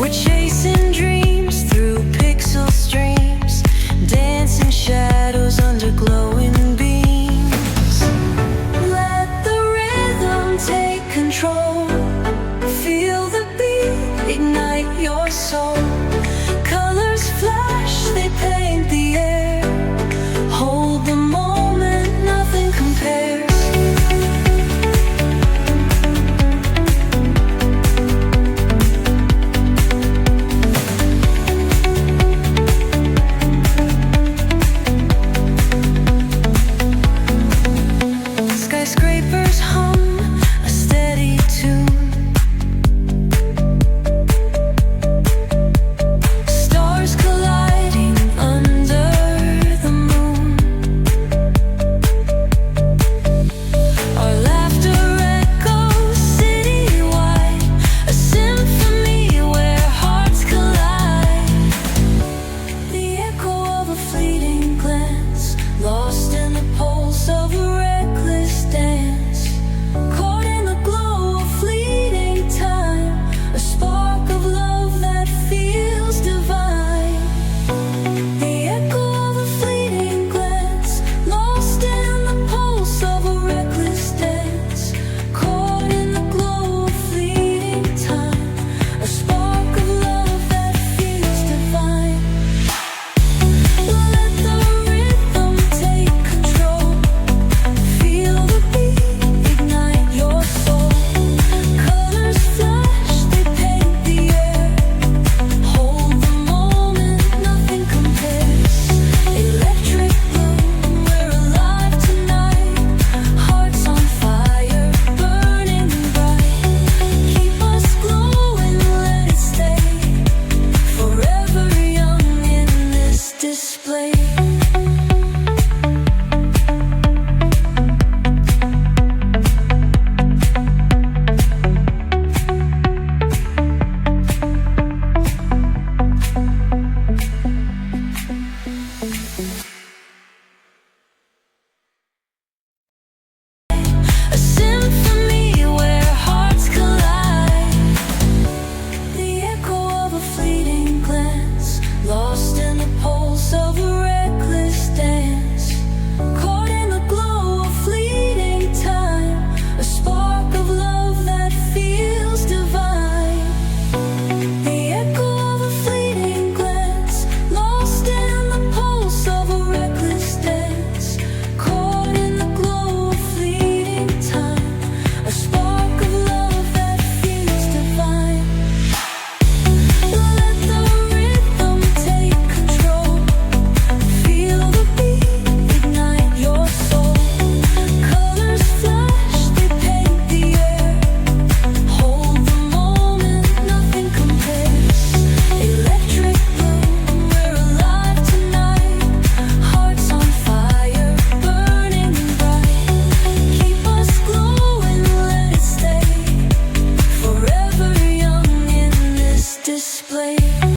We're chasing dreams through pixel streams, dancing shadows under glowing beams. Let the rhythm take control. Feel the beat, ignite your soul. Colors flash, they paint the air. Hold the moment, nothing compares. Skyscrapers hum a steady tune. Stars colliding under the moon. Our laughter echoes citywide, a symphony where hearts collide. The echo of a fleeting glance, lost in the pulse of a reckless dance. Caught in the glow of fleeting time, a spark of love that feels divine. The echo of a fleeting glance, lost in the pulse of a reckless dance. Caught in the glow of fleeting time, a spark of love that feels divine. Let the rhythm take control. Feel the beat, ignite your soul. Colors flash, they paint the air. Hold the moment, nothing compares. Electric blue, we're alive tonight. Hearts on fire, burning bright. Keep us glowing, let it stay. Forever young in this display. A symphony where hearts collide. The echo of a fleeting glance, lost in the pulse of a reckless dance. Caught in the glow of fleeting time, a spark of love that feels divine. The echo of a fleeting glance, lost in the pulse of a reckless dance. Caught in the glow of fleeting time, a spark of love that feels divine. Let the rhythm take control. Feel the beat, ignite your soul. Colors flash, they paint the air. Hold the moment, nothing compares. Electric blue, we're alive tonight. Hearts on fire, burning bright. Keep us glowing, let it stay. Forever young in this display.